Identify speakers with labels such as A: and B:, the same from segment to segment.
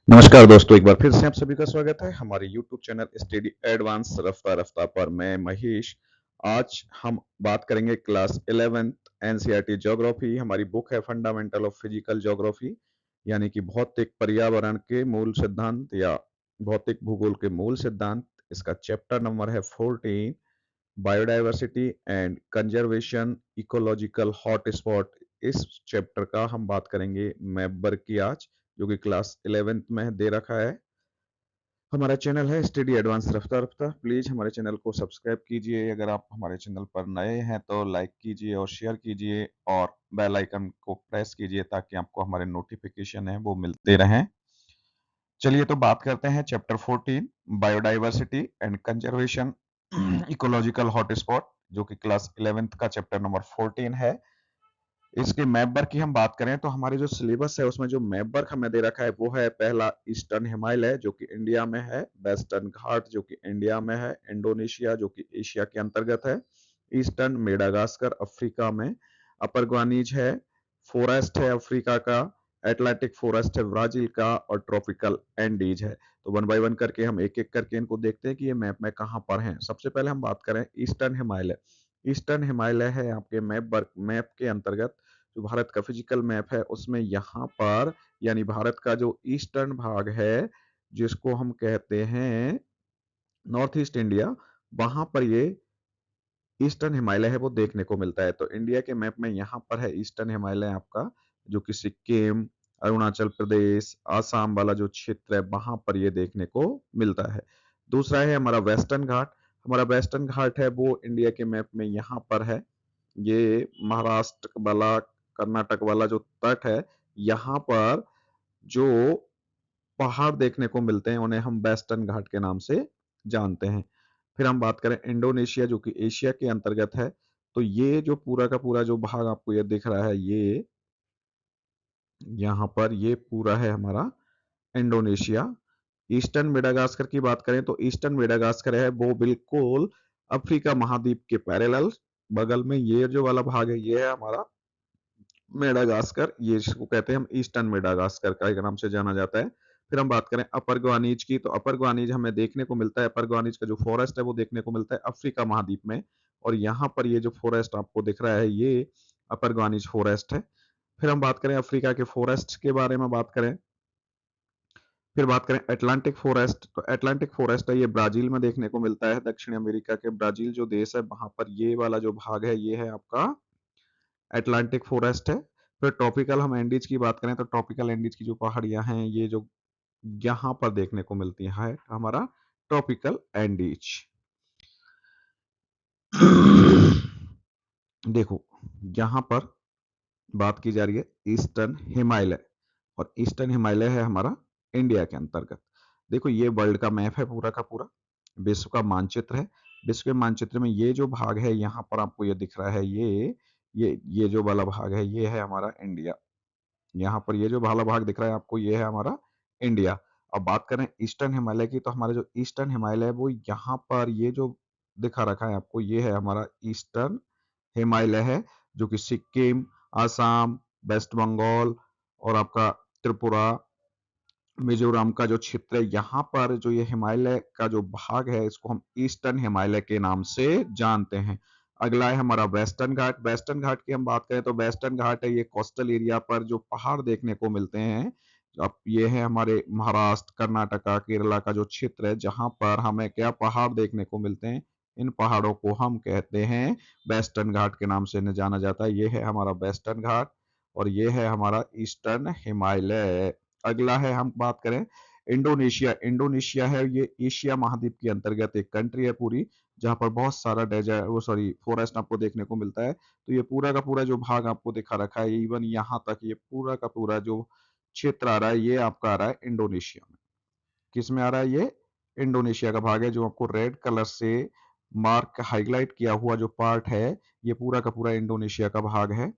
A: नमस्कार दोस्तों, एक बार फिर से आप सभी का स्वागत है हमारे YouTube चैनल स्टडी एडवांस रफ्ता रफ्ता पर। मैं महेश। आज हम बात करेंगे क्लास 11th एनसीईआरटी ज्योग्राफी। हमारी बुक है फंडामेंटल ऑफ फिजिकल ज्योग्राफी, यानी कि भौतिक पर्यावरण के मूल सिद्धांत या भौतिक भूगोल के मूल सिद्धांत। इसका चैप्टर नंबर है 14, biodiversity and conservation ecological hotspot. इस चैप्टर का हम बात करेंगे मैप वर्क की आज, जो कि क्लास 11th में दे रखा है। हमारा चैनल है study advance Rafta Rafta. Please हमारे चैनल को सब्सक्राइब कीजिए। अगर आप हमारे चैनल पर नए हैं तो लाइक कीजिए और शेयर कीजिए और बेल आइकन को प्रेस कीजिए ताकि आपको हमारे नोटिफिकेशन है वो मिलते रहें। चलिए तो बात करते हैं chapter 14, biodiversity and conservation ecological hotspot, जो कि क्लास 11th का चैप्टर नंबर 14 है। इसके मैप वर्क की हम बात करें तो हमारे जो सिलेबस है उसमें जो मैप वर्क हमें दे रखा है वो है, पहला ईस्टर्न हिमालय जो कि इंडिया में है, वेस्टर्न घाट जो कि इंडिया में है, इंडोनेशिया जो कि एशिया के अंतर्गत है, ईस्टर्न मेडागास्कर अफ्रीका में, अपर ग्वानीज है, फॉरेस्ट है अफ्रीका का, एटलांटिक फॉरेस्ट है ब्राजील का, और ट्रॉपिकल एंडीज है। तो वन बाय वन करके हम एक एक करके इनको देखते हैं कि ये मैप में कहाँ पर हैं। सबसे पहले हम बात करें ईस्टर्न हिमालय। ईस्टर्न हिमालय है आपके मैप के अंतर्गत। जो भारत का फिजिकल मैप है उसमें यहाँ पर, यानी भारत का जो ईस्टर्न भाग है जिसको हम कहते हैं नॉर्थ ईस्ट इंडिया, वहां पर ये ईस्टर्न हिमालय है वो देखने को मिलता है। तो इंडिया के मैप में यहाँ पर है ईस्टर्न हिमालय आपका, जो कि सिक्किम, अरुणाचल प्रदेश, आसाम वाला जो क्षेत्र है वहां पर ये देखने को मिलता है। दूसरा है हमारा वेस्टर्न घाट। हमारा वेस्टर्न घाट है वो इंडिया के मैप में यहाँ पर है। ये महाराष्ट्र वाला, कर्नाटक वाला जो तट है, यहाँ पर जो पहाड़ देखने को मिलते हैं उन्हें हम वेस्टर्न घाट के नाम से जानते हैं। फिर हम बात करें इंडोनेशिया जो कि एशिया के अंतर्गत है। तो ये जो पूरा का पूरा जो भाग आपको ये दिख रहा है, ये यहाँ पर ये पूरा है हमारा इंडोनेशिया। ईस्टर्न मेडागास्कर की बात करें तो ईस्टर्न मेडागास्कर है वो बिल्कुल अफ्रीका महाद्वीप के पैरेलल बगल में, ये जो वाला भाग है ये है हमारा मेडागास्कर। ये इसको कहते हैं हम ईस्टर्न मेडागास्कर का एक नाम से जाना जाता है। फिर हम बात करें अपर ग्वानीज की, तो अपर ग्वानीज हमें देखने को मिलता है, अपर ग्वानीज का जो फॉरेस्ट है वो देखने को मिलता है अफ्रीका महाद्वीप में। और यहाँ पर ये जो फॉरेस्ट आपको दिख रहा है ये अपर ग्वानीज फॉरेस्ट है। फिर हम बात करें अफ्रीका के फॉरेस्ट के बारे में बात करें, फिर बात करें अटलांटिक फॉरेस्ट, तो अटलांटिक फॉरेस्ट है ये ब्राजील में देखने को मिलता है। दक्षिण अमेरिका के ब्राजील जो देश है वहां पर ये वाला जो भाग है ये है आपका अटलांटिक फॉरेस्ट है। फिर ट्रॉपिकल हम एंडीज की बात करें तो ट्रॉपिकल एंडीज की जो पहाड़ियां हैं ये जो यहाँ पर देखने को मिलती है हमारा ट्रॉपिकल एंडीज। देखो, यहाँ पर बात की जा रही है ईस्टर्न हिमालय, और ईस्टर्न हिमालय है हमारा इंडिया के अंतर्गत। देखो ये वर्ल्ड का मैप है पूरा का पूरा, विश्व का मानचित्र है। विश्व के मानचित्र में ये जो भाग है यहाँ पर आपको ये दिख रहा है, ये जो वाला भाग है ये है हमारा इंडिया। यहाँ पर ये जो वाला भाग दिख रहा है आपको ये है हमारा इंडिया। अब बात करें ईस्टर्न हिमालय की, तो हमारा जो ईस्टर्न हिमालय है वो यहाँ पर ये जो दिखा रखा है आपको ये है हमारा ईस्टर्न हिमालय है, जो कि सिक्किम, आसाम, वेस्ट बंगाल और आपका त्रिपुरा, मिजोरम का जो क्षेत्र है यहाँ पर जो ये हिमालय का जो भाग है इसको हम ईस्टर्न हिमालय के नाम से जानते हैं। अगला है हमारा वेस्टर्न घाट। वेस्टर्न घाट की हम बात करें तो वेस्टर्न घाट है ये कोस्टल एरिया पर जो पहाड़ देखने को मिलते हैं। अब ये है हमारे महाराष्ट्र, कर्नाटका, केरला का जो क्षेत्र है जहां पर हमें क्या पहाड़ देखने को मिलते हैं, इन पहाड़ों को हम कहते हैं वेस्टर्न घाट के नाम से जाना जाता है। ये है हमारा वेस्टर्न घाट और ये है हमारा ईस्टर्न हिमालय। अगला है हम बात करें इंडोनेशिया। इंडोनेशिया है ये एशिया महाद्वीप के अंतर्गत एक कंट्री है पूरी, जहां पर बहुत सारा डेजर्ट वो सॉरी फॉरेस्ट आपको देखने को मिलता है। तो ये पूरा का पूरा जो भाग आपको दिखा रखा है, इवन यहाँ तक ये पूरा का पूरा जो क्षेत्र आ रहा है ये आपका आ रहा है इंडोनेशिया में। किस में आ रहा है ये? इंडोनेशिया का भाग है। जो आपको रेड कलर से मार्क हाईलाइट किया हुआ जो पार्ट है ये पूरा का पूरा इंडोनेशिया का भाग है।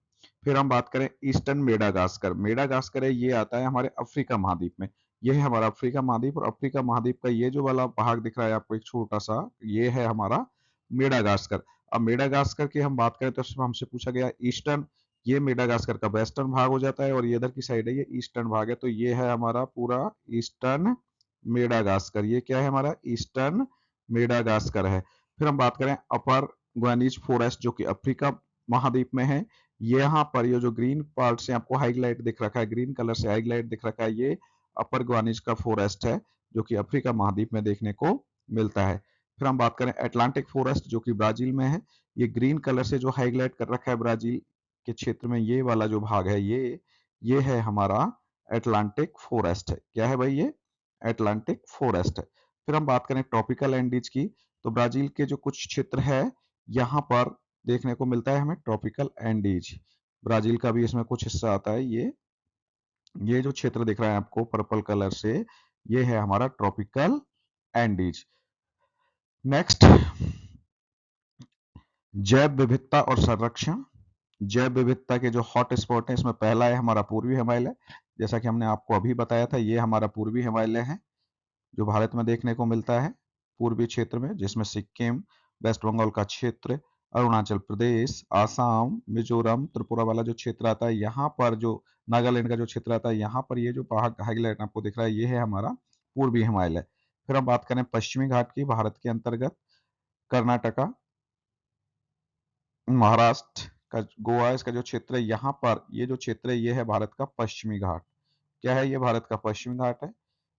A: फिर हम बात करें ईस्टर्न मेडागास्कर। मेडागास्कर है ये आता है हमारे अफ्रीका महाद्वीप में। ये है हमारा अफ्रीका महाद्वीप, और अफ्रीका महाद्वीप का ये जो वाला भाग दिख रहा है आपको एक छोटा सा, ये है हमारा मेडागास्कर। अब मेडागास्कर की हम बात करें तो हमसे पूछा गया ईस्टर्न, ये मेडागास्कर का वेस्टर्न भाग हो जाता है और ये इधर की साइड है ये ईस्टर्न भाग है। तो ये है हमारा पूरा ईस्टर्न मेडागास्कर। ये क्या है हमारा ईस्टर्न मेडागास्कर है। फिर हम बात करें अपर ग्वानीज फॉरेस्ट जो कि अफ्रीका महाद्वीप में है। यहाँ पर ये जो ग्रीन पार्ट से आपको हाईलाइट दिख रखा है, ग्रीन कलर से हाईलाइट दिख रखा है, ये अपर ग्वानीज का फॉरेस्ट है जो कि अफ्रीका महाद्वीप में देखने को मिलता है। फिर हम बात करें अटलांटिक फॉरेस्ट जो कि ब्राजील में है। ये ग्रीन कलर से जो हाईलाइट कर रखा है ब्राजील के क्षेत्र में, ये वाला जो भाग है ये है हमारा अटलांटिक फॉरेस्ट है। क्या है भाई? ये अटलांटिक फॉरेस्ट है। फिर हम बात करें ट्रॉपिकल एंडीज की, तो ब्राजील के जो कुछ क्षेत्र है यहाँ पर देखने को मिलता है हमें ट्रॉपिकल एंडीज। ब्राजील का भी इसमें कुछ हिस्सा आता है। ये जो क्षेत्र दिख रहा है आपको पर्पल कलर से, ये है हमारा ट्रॉपिकल एंडीज। नेक्स्ट, जैव विविधता और संरक्षण। जैव विविधता के जो हॉट स्पॉट है इसमें पहला है हमारा पूर्वी हिमालय। जैसा कि हमने आपको अभी बताया था, ये हमारा पूर्वी हिमालय है जो भारत में देखने को मिलता है पूर्वी क्षेत्र में, जिसमें सिक्किम, वेस्ट बंगाल का क्षेत्र, अरुणाचल प्रदेश, आसाम, मिजोरम, त्रिपुरा वाला जो क्षेत्र आता है, यहाँ पर जो नागालैंड का जो क्षेत्र आता है, यहाँ पर ये जो पहाड़ हाईलाइट आपको दिख रहा है, ये है हमारा पूर्वी हिमालय। फिर हम बात करें पश्चिमी घाट की, भारत के अंतर्गत कर्नाटका, महाराष्ट्र का, गोवा, इसका जो क्षेत्र है, यहाँ पर ये जो क्षेत्र है ये है भारत का पश्चिमी घाट। क्या है? ये भारत का पश्चिमी घाट है।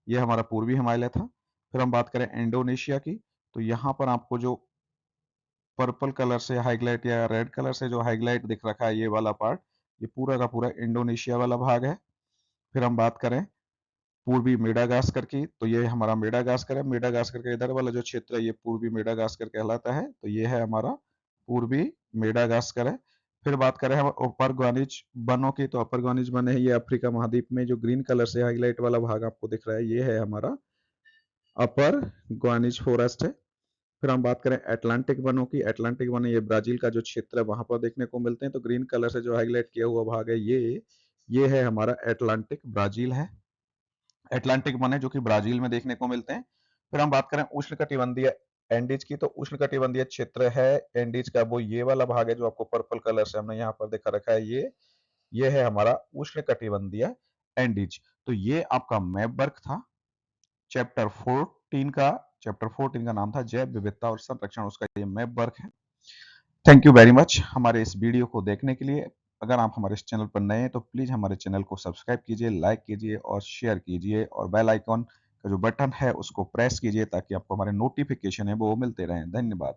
A: ये हमारा पूर्वी हिमालय था। फिर हम बात करें इंडोनेशिया की, तो यहाँ पर आपको जो पर्पल कलर से हाईलाइट या रेड कलर से जो हाईलाइट दिख रखा है, ये वाला पार्ट, ये पूरा का पूरा इंडोनेशिया वाला भाग है। फिर हम बात करें पूर्वी मेडागास्कर की, तो ये हमारा मेडागास्कर है। मेडागास्कर के इधर वाला जो क्षेत्र है ये पूर्वी मेडागास्कर कहलाता है। तो ये है हमारा पूर्वी मेडागास्कर है। फिर बात करें हम अपर ग्वानिज वनों की, तो अपर ग्वानिज वन है ये अफ्रीका महाद्वीप में, जो ग्रीन कलर से हाईलाइट वाला भाग आपको दिख रहा है, ये है हमारा अपर ग्वानिज फॉरेस्ट है। फिर हम बात करें अटलांटिक वनों की, अटलांटिक वन ये ब्राजील का जो क्षेत्र है वहां पर देखने को मिलते हैं। तो ग्रीन कलर से जो हाईलाइट किया हुआ भाग है ये है हमारा अटलांटिक, ब्राजील है। अटलांटिक वन है जो कि ब्राजील में देखने को मिलते हैं। फिर हम बात करें उष्णकटिबंधीय एंडीज की, तो उष्णकटिबंधीय क्षेत्र है एंडीज का, वो ये वाला भाग है जो आपको पर्पल कलर से हमने यहाँ पर दिखा रखा है, ये है हमारा उष्णकटिबंधीय एंडीज। तो ये आपका मैप वर्क था चैप्टर 14 का। चैप्टर 14 का नाम था जैव विविधता और संरक्षण, उसका ये मैप वर्क है। थैंक यू वेरी मच हमारे इस वीडियो को देखने के लिए। अगर आप हमारे इस चैनल पर नए हैं तो प्लीज़ हमारे चैनल को सब्सक्राइब कीजिए, लाइक कीजिए और शेयर कीजिए, और बेल आइकॉन का जो बटन है उसको प्रेस कीजिए ताकि आपको हमारे नोटिफिकेशन है वो मिलते रहें। धन्यवाद।